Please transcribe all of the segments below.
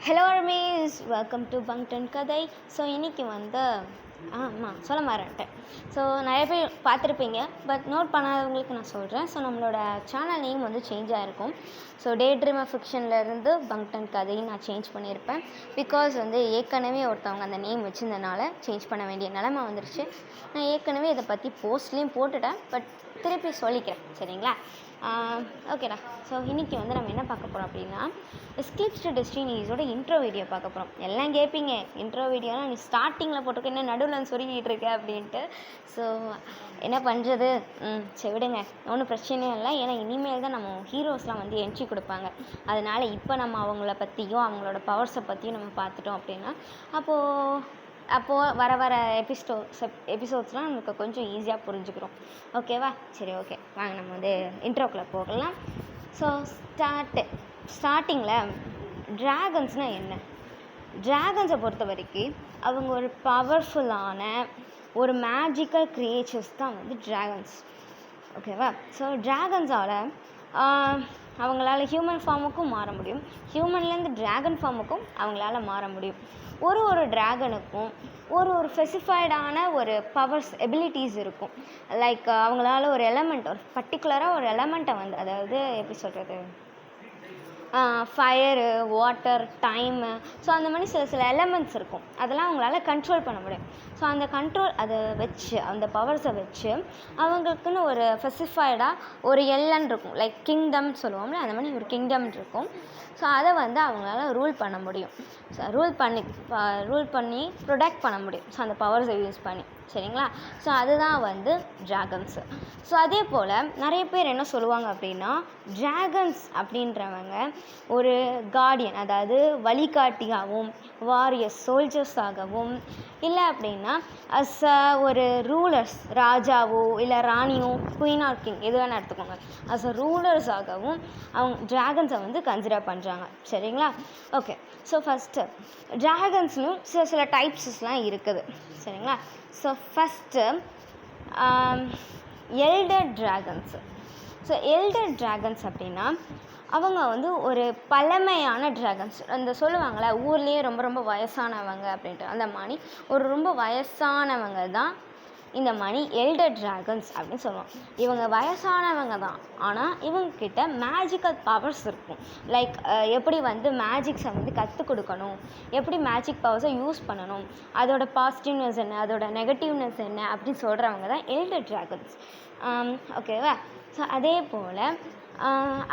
Hello miss, welcome to பங்டன் கதை. So இன்றைக்கி வந்து சொல்ல மாட்டேன். ஸோ நிறைய பேர் பார்த்துருப்பீங்க, பட் நோட் பண்ணாதவங்களுக்கு நான் சொல்கிறேன். ஸோ நம்மளோட சேனல் நேம் வந்து சேஞ்ச் ஆகிருக்கும். ஸோ டே ட்ரீமர் ஃபிக்ஷன்லேருந்து பங்டன் கதையும் நான் சேஞ்ச் பண்ணியிருப்பேன். பிகாஸ் வந்து ஏற்கனவே ஒருத்தவங்க அந்த நேம் வச்சுருந்தனால சேஞ்ச் பண்ண வேண்டிய நிலைமை வந்துருச்சு. நான் ஏற்கனவே இதை பற்றி போஸ்ட்லேயும் போட்டுட்டேன், பட் திருப்பி சொல்லிக்கிறேன், சரிங்களா? ஓகேடா. ஸோ இன்றைக்கி வந்து நம்ம என்ன பார்க்க போகிறோம் அப்படின்னா, எஸ்க்லிப்ஸ் டு டெஸ்டினிஸோட இன்ட்ரோ வீடியோ பார்க்க போகிறோம். எல்லாம் கேட்பீங்க, இன்ட்ரோ வீடியோலாம் நீ ஸ்டார்டிங்கில் போட்டிருக்க, என்ன நடுவில் சொருகிட்டு இருக்க அப்படின்ட்டு. ஸோ என்ன பண்ணுறது, சரி விடுங்க, ஒன்றும் பிரச்சனையும் இல்லை. ஏன்னா இனிமேல் தான் நம்ம ஹீரோஸ்லாம் வந்து என்ட்ரி கொடுப்பாங்க. அதனால் இப்போ நம்ம அவங்கள பற்றியும் அவங்களோட பவர்ஸை பற்றியும் நம்ம பார்த்துட்டோம் அப்படின்னா அப்போது வர எபிசோட்ஸ்லாம் நமக்கு கொஞ்சம் ஈஸியாக புரிஞ்சுக்கிறோம். ஓகேவா? சரி, ஓகே, வாங்க நம்ம வந்து இன்ட்ரோக்குள்ளே போகலாம். ஸோ ஸ்டார்டிங்கில் ட்ராகன்ஸ்னால் என்ன? ட்ராகன்ஸை பொறுத்த வரைக்கும் அவங்க ஒரு பவர்ஃபுல்லான ஒரு மேஜிக்கல் க்ரியேச்சர்ஸ் தான் வந்து ட்ராகன்ஸ். ஓகேவா? ஸோ ட்ராகன்ஸால் அவங்களால ஹியூமன் ஃபார்முக்கும் மாற முடியும், ஹியூமன்லேருந்து ட்ராகன் ஃபார்முக்கும் அவங்களால மாற முடியும். ஒரு ட்ராகனுக்கும் ஒரு ஸ்பெசிஃபைடான ஒரு பவர்ஸ் எபிலிட்டிஸ் இருக்கும். லைக் அவங்களால ஒரு எலமெண்ட், ஒரு பர்டிகுலராக ஒரு எலமெண்ட்டை வந்து, அதாவது எப்படி சொல்கிறது, ஃபயரு, வாட்டர், டைமு, ஸோ அந்த மாதிரி சில எலமெண்ட்ஸ் இருக்கும். அதெல்லாம் அவங்களால கண்ட்ரோல் பண்ண முடியும். ஸோ அந்த கண்ட்ரோல் அதை வச்சு, அந்த பவர்ஸை வச்சு அவங்களுக்குன்னு ஒரு ஸ்பெசிஃபைடாக ஒரு எல்லைன்னு இருக்கும். லைக் கிங்டம் சொல்லுவோம்ல, அந்த மாதிரி ஒரு கிங்டம் இருக்கும். ஸோ அதை வந்து அவங்களால ரூல் பண்ண முடியும். ஸோ ரூல் பண்ணி ப்ரொடெக்ட் பண்ண முடியும். ஸோ அந்த பவர்ஸை யூஸ் பண்ணி, சரிங்களா? ஸோ அதுதான் வந்து ட்ராகன்ஸு. ஸோ அதே போல் நிறைய பேர் என்ன சொல்லுவாங்க அப்படின்னா, ட்ராகன்ஸ் அப்படின்றவங்க ஒரு கார்டியன், அதாவது வழிகாட்டியாகவும், வாரியர்ஸ், சோல்ஜர்ஸாகவும், இல்லை அப்படின்னா ஒரு ரூலர்ஸ், ராஜாவோ இல்லை ராணியோ, குயின் ஆர் கிங் எது வேணால் எடுத்துக்கோங்க, ரூலர்ஸாகவும் அவங்க ட்ராகன்ஸை வந்து கன்சிடர் பண்ணுறாங்க, சரிங்களா? ஓகே. ஸோ ஃபஸ்ட்டு ட்ராகன்ஸ்னும் சில டைப்ஸஸ்லாம் இருக்குது, சரிங்களா? So first elder dragons. So elder dragons அப்படின்னா அவங்க வந்து ஒரு பழமையான ட்ராகன்ஸ். அந்த சொல்லுவாங்களே ஊர்லேயே ரொம்ப வயசானவங்க அப்படின்ட்டு, அந்த மாதிரி ரொம்ப வயசானவங்க தான் இந்த மாதிரி எல்டர் ட்ராகன்ஸ் அப்படின்னு சொல்லுவோம். இவங்க வயசானவங்க தான், ஆனால் இவங்கக்கிட்ட மேஜிக்கல் பவர்ஸ் இருக்கும். லைக் எப்படி வந்து மேஜிக்ஸை வந்து கற்றுக் கொடுக்கணும், எப்படி மேஜிக் பவர்ஸை யூஸ் பண்ணணும், அதோட பாசிட்டிவ்னஸ் என்ன, அதோட நெகட்டிவ்னஸ் என்ன அப்படின்னு சொல்கிறவங்க தான் எல்டர் ட்ராகன்ஸ். ஓகேவா? ஸோ அதே போல்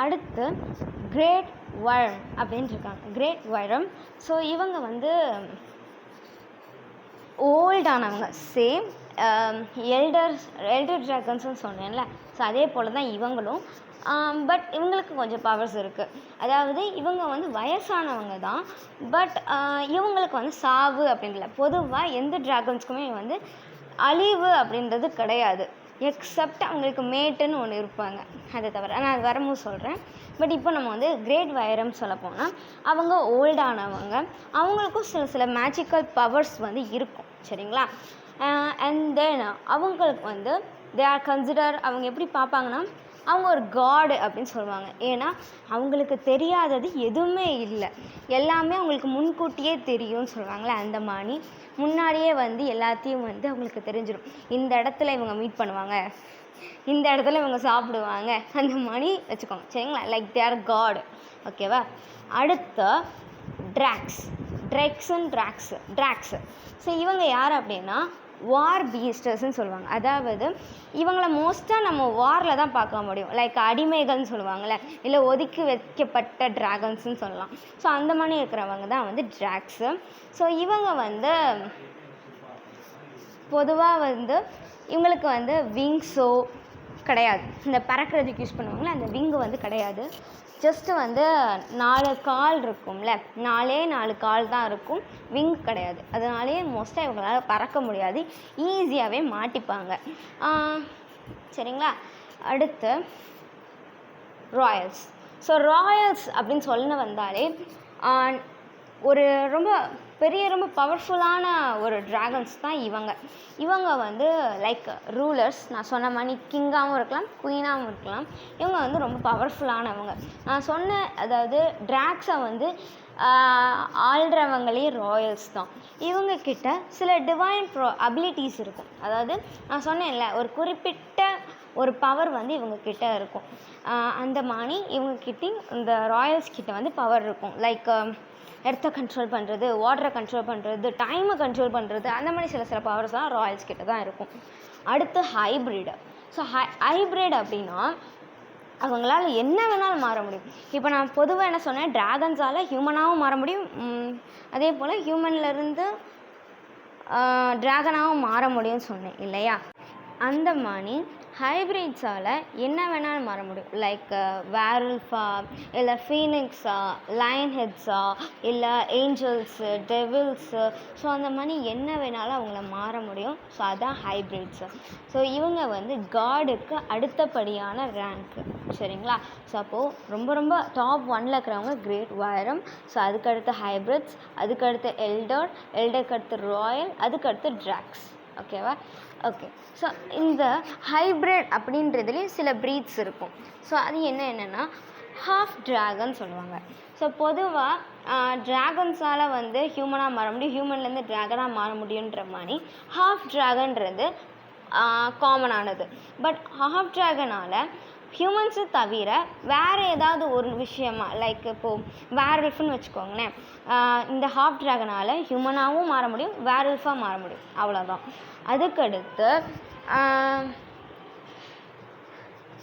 அடுத்து கிரேட் வர்ம் அப்படின்ட்டு இருக்காங்க. கிரேட் வர்ம், ஸோ இவங்க வந்து ஓல்டானவங்க, சேம் எல்டர் ட்ராகன்ஸ்னு சொன்னேன்ல. ஸோ அதே போல் தான் இவங்களும், பட் இவங்களுக்கு கொஞ்சம் பவர்ஸ் இருக்குது. அதாவது இவங்க வந்து வயசானவங்க தான், பட் இவங்களுக்கு வந்து சாவு அப்படின்ல, பொதுவாக எந்த ட்ராகன்ஸ்க்குமே வந்து அழிவு அப்படின்றது கிடையாது, எக்ஸப்ட் அவங்களுக்கு மேட்டுன்னு ஒன்று இருப்பாங்க, அதை தவிர. நான் அது வரும்போது சொல்கிறேன். பட் இப்போ நம்ம வந்து கிரேட் வைரம் சொல்ல போனால் அவங்க ஓல்டானவங்க, அவங்களுக்கும் சில மேஜிக்கல் பவர்ஸ் வந்து இருக்கும், சரிங்களா? அண்ட் தென் அவங்களுக்கு வந்து தே ஆர் கன்சிடர், அவங்க எப்படி பார்ப்பாங்கன்னா அவங்க ஒரு காடு அப்படின்னு சொல்லுவாங்க. ஏன்னா அவங்களுக்கு தெரியாதது எதுவுமே இல்லை, எல்லாமே அவங்களுக்கு முன்கூட்டியே தெரியும்னு சொல்லுவாங்களே, அந்த மாதிரி முன்னாடியே வந்து எல்லாத்தையும் வந்து அவங்களுக்கு தெரிஞ்சிடும். இந்த இடத்துல இவங்க மீட் பண்ணுவாங்க, இந்த இடத்துல இவங்க சாப்பிடுவாங்க, அந்த மாதிரி வச்சுக்கோங்க, சரிங்களா? Like they are God. ஓகேவா? அடுத்த ட்ராக்ஸு. ஸோ இவங்க யார் அப்படின்னா வார் பீஸ்டர்ஸ்ன்னு சொல்லுவாங்க. அதாவது இவங்கள மோஸ்ட்டாக நம்ம வாரில் தான் பார்க்க முடியும். லைக் அடிமைகள்னு சொல்லுவாங்கள்ல, இல்லை ஒதுக்கி வைக்கப்பட்ட ட்ராகன்ஸ்ன்னு சொல்லலாம். ஸோ அந்த மாதிரி இருக்கிறவங்க தான் வந்து ட்ராக்ஸு. ஸோ இவங்க வந்து பொதுவாக வந்து இவங்களுக்கு வந்து விங்ஸோ கிடையாது. இந்த பறக்கிறதுக்கு யூஸ் பண்ணுவாங்களே, அந்த விங்கு வந்து கிடையாது. ஜஸ்ட்டு வந்து 4 கால் இருக்கும்ல, 4 கால் தான் இருக்கும், விங் கிடையாது. அதனாலேயே மோஸ்ட்டாக இவங்களால் பறக்க முடியாது, ஈஸியாகவே மாட்டிப்பாங்க, சரிங்களா? அடுத்து ராயல்ஸ். ஸோ ராயல்ஸ் அப்படின்னு சொல்ல வந்தாலே ஒரு ரொம்ப பவர்ஃபுல்லான ஒரு ட்ராகன்ஸ் தான் இவங்க வந்து லைக் ரூலர்ஸ். நான் சொன்ன மாதிரி கிங்காகவும் இருக்கலாம், குயினாகவும் இருக்கலாம். இவங்க வந்து ரொம்ப பவர்ஃபுல்லானவங்க. நான் சொன்ன, அதாவது ட்ராக்ஸை வந்து ஆள்றவங்களே ராயல்ஸ் தான். இவங்கக்கிட்ட சில டிவைன் அபிலிட்டிஸ் இருக்கும். அதாவது நான் சொன்னேன்ல, ஒரு குறிப்பிட்ட ஒரு பவர் வந்து இவங்கக்கிட்ட இருக்கும். அந்த மாதிரி இவங்கக்கிட்டையும் இந்த ராயல்ஸ் கிட்ட வந்து பவர் இருக்கும். லைக் எர்த்தை கண்ட்ரோல் பண்ணுறது, வாட்டரை கண்ட்ரோல் பண்ணுறது, டைமை கண்ட்ரோல் பண்ணுறது, அந்த மாதிரி சில பவர்ஸ்லாம் ராயல்ஸ் கிட்ட தான் இருக்கும். அடுத்து ஹைப்ரிடு. ஸோ ஹைப்ரிட் அப்படின்னா அவங்களால என்ன வேணாலும் மாற முடியும். இப்போ நான் பொதுவாக என்ன சொன்னேன், ட்ராகன்ஸால் ஹியூமனாகவும் மாற முடியும், அதே போல் ஹியூமன்லேருந்து ட்ராகனாகவும் மாற முடியும்னு சொன்னேன் இல்லையா? அந்த மாதிரி ஹைப்ரிட்ஸால் என்ன வேணாலும் மாற முடியும். லைக் வேர்ல்ஃபா, இல்லை ஃபீனிக்ஸா, லயன் ஹெட்ஸா, இல்லை ஏஞ்சல்ஸு, டெவில்ஸு, ஸோ அந்த மாதிரி என்ன வேணாலும் அவங்கள மாற முடியும். ஸோ அதான் ஹைப்ரிட்ஸு. ஸோ இவங்க வந்து காடுக்கு அடுத்தபடியான ரேங்க்கு, சரிங்களா? ஸோ அப்போது ரொம்ப டாப் 1ல் இருக்கிறவங்க கிரேட் வைரம். ஸோ அதுக்கடுத்து ஹைப்ரிட்ஸ், அதுக்கடுத்து எல்டருக்கு அடுத்து ராயல், அதுக்கடுத்து ட்ராக்ஸ். ஓகேவா? ஓகே. ஸோ இந்த ஹைப்ரிட் அப்படின்றதுலேயும் சில ப்ரீட்ஸ் இருக்கும். ஸோ அது என்னென்னா ஹாஃப் ட்ராகன் சொல்லுவாங்க. ஸோ பொதுவாக ட்ராகன்ஸால் வந்து ஹியூமனாக மாற முடியும், ஹியூமன்லேருந்து ட்ராகனாக மாற முடியுன்ற மாதிரி ஹாஃப் ட்ராகன்றது காமனானது. பட் ஹாஃப் ட்ராகனால் ஹியூமன்ஸு தவிர வேறு ஏதாவது ஒரு விஷயமா, லைக் இப்போது வேர்ல்ஃப்னு வச்சுக்கோங்களேன், இந்த ஹாஃப் ட்ராகனால் ஹியூமனாகவும் மாற முடியும், வேர்ல்ஃபாக மாற முடியும், அவ்வளோதான். அதுக்கடுத்து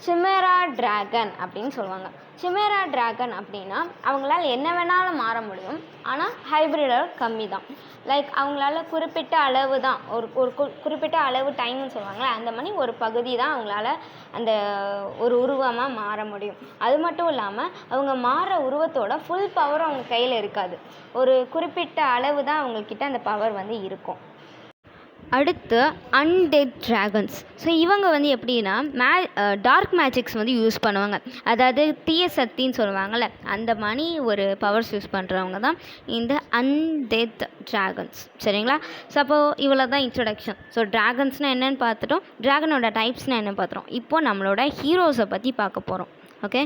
சிமேரா ட்ராகன் அப்படின்னு சொல்லுவாங்க. சிமேரா ட்ராகன் அப்படின்னா அவங்களால என்ன வேணாலும் மாற முடியும், ஆனால் ஹைப்ரிடோட கம்மி தான். லைக் அவங்களால குறிப்பிட்ட அளவு தான், ஒரு குறிப்பிட்ட அளவு டைம்னு சொல்லுவாங்களே, அந்த மாதிரி ஒரு பகுதி தான் அவங்களால அந்த ஒரு உருவமாக மாற முடியும். அது மட்டும் இல்லாமல் அவங்க மாறுற உருவத்தோட ஃபுல் பவரும் அவங்க கையில் இருக்காது, ஒரு குறிப்பிட்ட அளவு தான் அவங்கக்கிட்ட அந்த பவர் வந்து இருக்கும். அடுத்து அன்டெட் ட்ராகன்ஸ். ஸோ இவங்க வந்து எப்படின்னா டார்க் மேஜிக்ஸ் வந்து யூஸ் பண்ணுவாங்க. அதாவது தீய சக்தின்னு சொல்லுவாங்கள்ல, அந்த மாதிரி ஒரு பவர்ஸ் யூஸ் பண்ணுறவங்க தான் இந்த அன்டெட் ட்ராகன்ஸ், சரிங்களா? ஸோ அப்போது இவ்வளோ தான் இன்ட்ரொடக்ஷன். ஸோ ட்ராகன்ஸ்னால் என்னென்னு பார்த்துட்டோம், ட்ராகனோட டைப்ஸ்னால் என்னென்னு பார்த்துட்டோம். இப்போது நம்மளோட ஹீரோஸை பற்றி பார்க்க போகிறோம். ஓகே.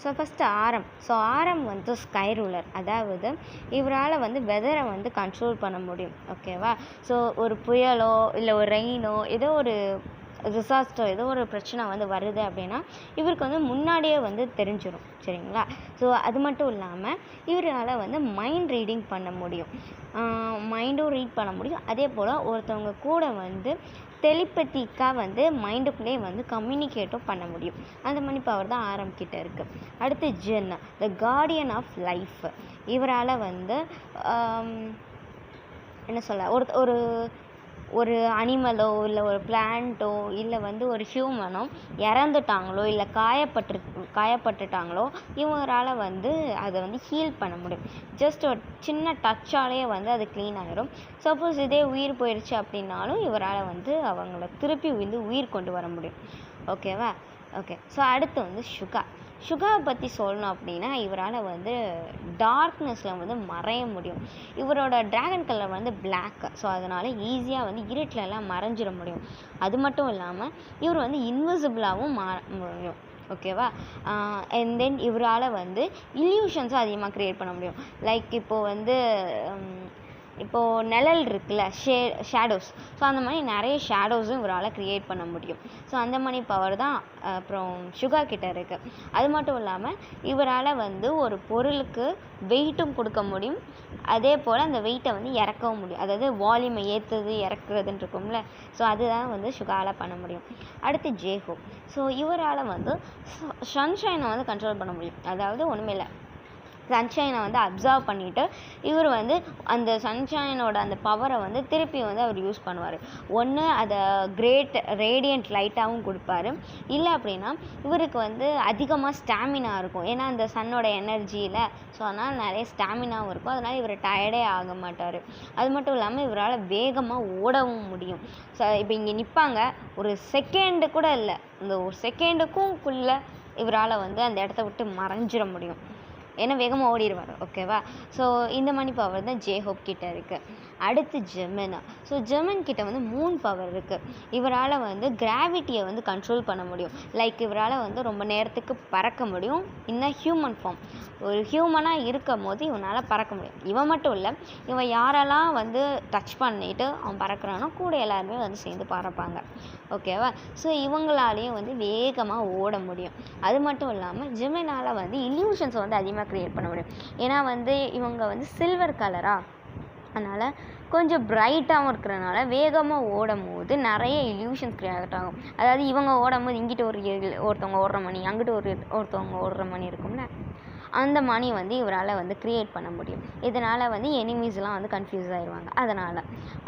ஸோ ஃபஸ்ட்டு ஆரம். ஸோ ஆரம் வந்து ஸ்கை ரூலர், அதாவது இவரால் வந்து வெதரை வந்து கண்ட்ரோல் பண்ண முடியும். ஓகேவா? ஸோ ஒரு புயலோ இல்லை ஒரு ரெயினோ ஏதோ ஒரு டிசாஸ்டர், ஏதோ ஒரு பிரச்சனை வந்து வருது அப்படின்னா இவருக்கு வந்து முன்னாடியே வந்து தெரிஞ்சிடும், சரிங்களா? ஸோ அது மட்டும் இல்லாமல் இவரால் வந்து மைண்ட் ரீடிங் பண்ண முடியும், மைண்டும் ரீட் பண்ண முடியும். அதே போல் ஒருத்தவங்க கூட வந்து டெலிபதிக்காக வந்து மைண்டுக்குள்ளே வந்து கம்யூனிகேட்டும் பண்ண முடியும். அந்த மாதிரி பவர் தான் ஆரம் கிட்ட இருக்குது. அடுத்து Zen, the guardian of life. இவரால் வந்து என்ன சொல்ல, ஒரு ஒரு அனிமலோ இல்லை ஒரு பிளான்ட்டோ இல்லை வந்து ஒரு ஹியூமனோ இறந்துட்டாங்களோ இல்லை காயப்பட்டுட்டாங்களோ இவரால் வந்து அதை வந்து ஹீல் பண்ண முடியும். ஜஸ்ட் ஒரு சின்ன டச்சாலேயே வந்து அது க்ளீன் ஆகிடும். சப்போஸ் இதே உயிர் போயிடுச்சு அப்படின்னாலும் இவரால் வந்து அவங்கள திருப்பி வந்து உயிர் கொண்டு வர முடியும். ஓகேவா? ஓகே. ஸோ அடுத்து வந்து சுகாவை பற்றி சொல்லணும் அப்படின்னா இவரால் வந்து டார்க்னஸில் வந்து மறைய முடியும். இவரோட ட்ராகன் கலர் வந்து பிளாக். ஸோ அதனால் ஈஸியாக வந்து இருட்டிலலாம் மறைஞ்சிட முடியும். அது மட்டும் இல்லாமல் இவர் வந்து இன்விசிபிளாகவும் மாற முடியும். ஓகேவா? அண்ட் தென் இவரால் வந்து இல்யூஷன்ஸும் அதிகமாக க்ரியேட் பண்ண முடியும். லைக் இப்போது வந்து இப்போது நிழல் இருக்குல்ல, ஷேடோஸ். ஸோ அந்த மாதிரி நிறைய ஷேடோஸும் இவரால் க்ரியேட் பண்ண முடியும். ஸோ அந்த மாதிரி பவர் தான் அப்புறம் சுகா கிட்ட இருக்குது. அது மட்டும் இல்லாமல் இவரால் வந்து ஒரு பொருளுக்கு வெயிட்டும் கொடுக்க முடியும், அதே போல் அந்த வெயிட்டை வந்து இறக்கவும் முடியும். அதாவது வால்யூமை ஏற்றுறது இறக்குறதுன்னு இருக்கும்ல, ஸோ அதுதான் வந்து சுகாவில் பண்ண முடியும். அடுத்து ஜேஹோ. ஸோ இவரால் வந்து சன்ஷைனை வந்து கண்ட்ரோல் பண்ண முடியும். அதாவது ஒன்றுமே இல்லை, சன்ஷைனை வந்து அப்சர்வ் பண்ணிவிட்டு இவர் வந்து அந்த சன்ஷைனோட அந்த பவரை வந்து திருப்பி வந்து அவர் யூஸ் பண்ணுவார். ஒன்று அதை கிரேட் ரேடியன்ட் லைட்டாகவும் கொடுப்பாரு, இல்லை அப்படின்னா இவருக்கு வந்து அதிகமாக ஸ்டாமினா இருக்கும். ஏன்னா அந்த சன்னோட எனர்ஜியில், ஸோ அதனால் நிறைய ஸ்டாமினாவும் இருக்கும். அதனால் இவர் டயர்டே ஆக மாட்டார். அது மட்டும் இல்லாமல் இவரால் வேகமாக ஓடவும் முடியும். ஸோ இப்போ இங்கே நிற்பாங்க, ஒரு செகண்டு கூட இல்லை, இந்த ஒரு செகண்டுக்குள்ளே இவரால் வந்து அந்த இடத்த விட்டு மறைஞ்சிட முடியும். ஏன்னா வேகமாக ஓடிடுவார். ஓகேவா? ஸோ இந்த மாதிரி பவர் தான் ஜேஹோப் கிட்ட இருக்குது. அடுத்து ஜெமின். ஸோ ஜெமின் கிட்ட வந்து மூன் பவர் இருக்குது. இவரால் வந்து கிராவிட்டியை வந்து கண்ட்ரோல் பண்ண முடியும். லைக் இவரால் வந்து ரொம்ப நேரத்துக்கு பறக்க முடியும். இன்னும் ஹியூமன் ஃபார்ம் ஒரு ஹியூமனாக இருக்கும் போது இவனால் பறக்க முடியும். இவன் மட்டும் இல்லை, இவன் யாரெல்லாம் வந்து டச் பண்ணிவிட்டு அவன் பறக்கிறானோ கூட எல்லாருமே வந்து சேர்ந்து பறப்பாங்க. ஓகேவா? ஸோ இவங்களாலேயும் வந்து வேகமாக ஓட முடியும். அது மட்டும் இல்லாமல் ஜெமினால் வந்து இல்யூஷன்ஸை வந்து அதிகமாக க்ரியேட் பண்ண முடியும். ஏன்னா வந்து இவங்க வந்து சில்வர் கலராக, அதனால் கொஞ்சம் பிரைட்டாகவும் இருக்கிறனால வேகமாக ஓடும் போது நிறைய இல்யூஷன்ஸ் க்ரியேட் ஆகும். அதாவது இவங்க ஓடும் போது இங்கிட்ட ஒருத்தவங்க ஓடுற மணி, அங்கிட்டு ஒருத்தவங்க ஓடுற மணி இருக்கும்ல, அந்த மணி வந்து இவரால் வந்து க்ரியேட் பண்ண முடியும். இதனால் வந்து எனிமீஸ்லாம் வந்து கன்ஃபியூஸ் ஆகிடுவாங்க. அதனால்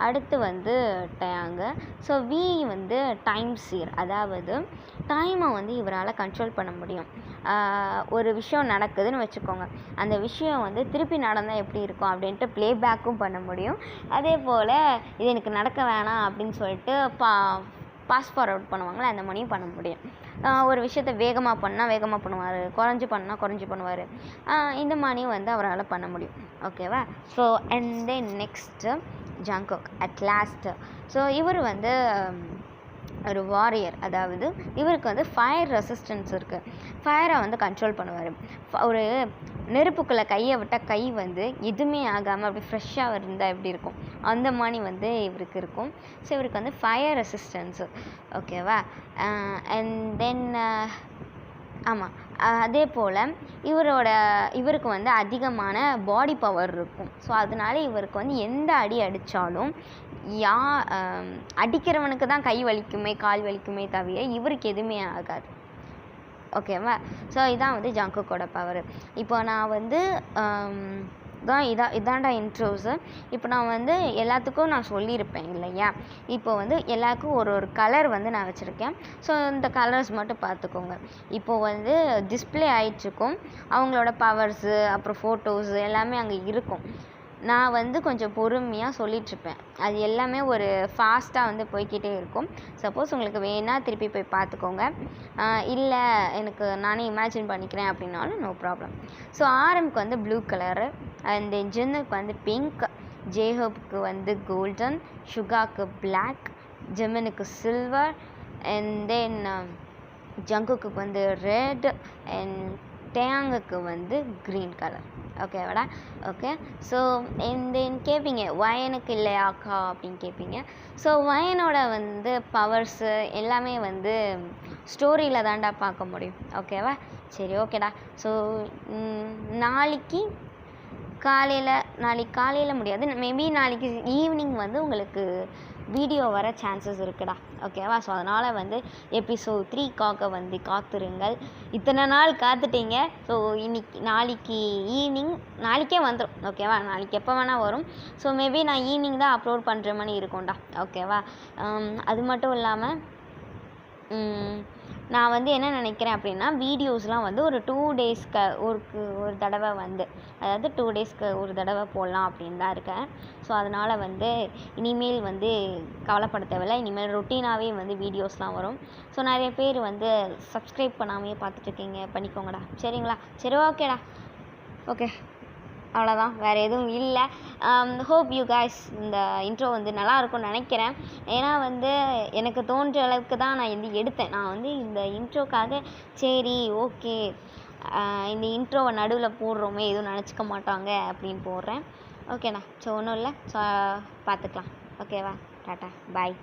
அடுத்து வந்து டயாங்கு. ஸோ வி வந்து டைம் சீர், அதாவது டைமை வந்து இவரால் கண்ட்ரோல் பண்ண முடியும். ஒரு விஷயம் நடக்குதுன்னு வச்சுக்கோங்க, அந்த விஷயம் வந்து திருப்பி நடந்தால் எப்படி இருக்கும் அப்படின்ட்டு ப்ளேபேக்கும் பண்ண முடியும். அதே போல் இது எனக்கு நடக்க வேணாம் அப்படின்னு சொல்லிட்டு பாஸ் ஃபார்வர்ட் பண்ணுவாங்களே, அந்த மணியும் பண்ண முடியும். ஒரு விஷயத்த வேகமாக பண்ணால் வேகமாக பண்ணுவார், குறைஞ்சி பண்ணால் குறைஞ்சி பண்ணுவார். இந்த மணியும் வந்து அவரால் பண்ண முடியும். ஓகேவா? So and then next Jungkook at last. So இவர் வந்து ஒரு வாரியர், அதாவது இவருக்கு வந்து ஃபயர் ரெசிஸ்டன்ஸ் இருக்குது. ஃபயரை வந்து கண்ட்ரோல் பண்ணுவார். ஒரு நெருப்புக்குள்ளே கையை விட்டால் கை வந்து எதுவுமே ஆகாமல் அப்படி ஃப்ரெஷ்ஷாக இருந்தால் எப்படி இருக்கும், அந்த மாதிரி வந்து இவருக்கு இருக்கும். ஸோ இவருக்கு வந்து ஃபயர் ரெசிஸ்டன்ஸு. ஓகேவா? அண்ட் தென் ஆமாம், அதே போல் இவருக்கு வந்து அதிகமான பாடி பவர் இருக்கும். ஸோ அதனால இவருக்கு வந்து எந்த அடி அடித்தாலும் அடிக்கிறவனுக்கு தான் கை வலிக்குமே கால் வலிக்குமே தவிர இவருக்கு எதுவுமே ஆகாது. ஓகேவா? ஸோ இதான் வந்து ஜங்குக்கோட பவர். இப்போ நான் வந்து இதான்டா இன்ட்ரோஸு. இப்போ நான் வந்து எல்லாத்துக்கும் நான் சொல்லியிருப்பேன் இல்லையா? இப்போ வந்து எல்லாருக்கும் ஒரு கலர் வந்து நான் வச்சுருக்கேன். ஸோ இந்த கலர்ஸ் மட்டும் பார்த்துக்கோங்க. இப்போது வந்து டிஸ்பிளே ஆகிட்ருக்கும், அவங்களோட பவர்ஸு அப்புறம் ஃபோட்டோஸு எல்லாமே அங்கே இருக்கும். நான் வந்து கொஞ்சம் பொறுமையாக சொல்லிகிட்ருப்பேன். அது எல்லாமே ஒரு ஃபாஸ்ட்டாக வந்து போய்கிட்டே இருக்கும். சப்போஸ் உங்களுக்கு வேணால் திருப்பி போய் பார்த்துக்கோங்க. இல்லை எனக்கு நானே இமேஜின் பண்ணிக்கிறேன் அப்படின்னாலும் நோ ப்ராப்ளம். ஸோ ஆரம்க்கு வந்து ப்ளூ கலரு, அண்ட் ஜின்னுக்கு வந்து பிங்க், ஜேஹோப்புக்கு வந்து கோல்டன், சுகாக்கு பிளாக், ஜெமினுக்கு சில்வர், அண்ட் தென் ஜங்குக்கு வந்து ரெட், அண்ட் டேயாங்குக்கு வந்து க்ரீன் கலர். ஓகேவாடா? ஓகே. ஸோ தென் கேட்பீங்க வயனுக்கு இல்லையாக்கா அப்படின்னு கேட்பீங்க. ஸோ வயனோட வந்து பவர்ஸு எல்லாமே வந்து ஸ்டோரியில் தான்டா பார்க்க முடியும். ஓகேவா? சரி, ஓகேடா. ஸோ நாளைக்கு காலையில் முடியாது, மேபி நாளைக்கு ஈவினிங் வந்து உங்களுக்கு வீடியோ வர சான்சஸ் இருக்குடா. ஓகேவா? ஸோ அதனால் வந்து எபிசோட் 3க்காக வந்து காத்துருங்கள். இத்தனை நாள் காத்துட்டீங்க. ஸோ நாளைக்கு ஈவினிங் நாளைக்கே வந்துடும். ஓகேவா? நாளைக்கு எப்போ வேணால் வரும். ஸோ மேபி நான் ஈவினிங் தான் அப்லோட் பண்ணுற மாதிரி இருக்கும்டா. ஓகேவா? அது மட்டும் இல்லாமல் நான் வந்து என்ன நினைக்கிறேன் அப்படின்னா, வீடியோஸ்லாம் வந்து ஒரு 2 டேஸ்க்கு ஒரு தடவை வந்து, அதாவது 2 டேஸ்க்கு ஒரு தடவை போடலாம் அப்படின்னு தான் இருக்கேன். ஸோ அதனால் வந்து இனிமேல் வந்து கவலைப்பட தேவையில்லை. இனிமேல் ரொட்டீனாகவே வந்து வீடியோஸ்லாம் வரும். ஸோ நிறைய பேர் வந்து சப்ஸ்கிரைப் பண்ணாமையே பார்த்துட்ருக்கீங்க, பண்ணிக்கோங்கடா. சரிங்களா? சரி, ஓகேடா. ஓகே, அவ்வளோதான், வேறு எதுவும் இல்லை. ஹோப் யூ கைஸ் இந்த இன்ட்ரோ வந்து நல்லா இருக்கும்னு நினைக்கிறேன். ஏன்னா வந்து எனக்கு தோன்ற அளவுக்கு தான் நான் வந்து எடுத்தேன். நான் வந்து இந்த இன்ட்ரோக்காக சரி ஓகே இந்த இன்ட்ரோவை நடுவில் போடுறோமே எதுவும் நினச்சிக்க மாட்டாங்க அப்படின்னு போடுறேன். ஓகேண்ணா. ஸோ ஒன்றும் இல்லை, ஸோ பார்த்துக்கலாம். ஓகேவா? டாட்டா, பாய்.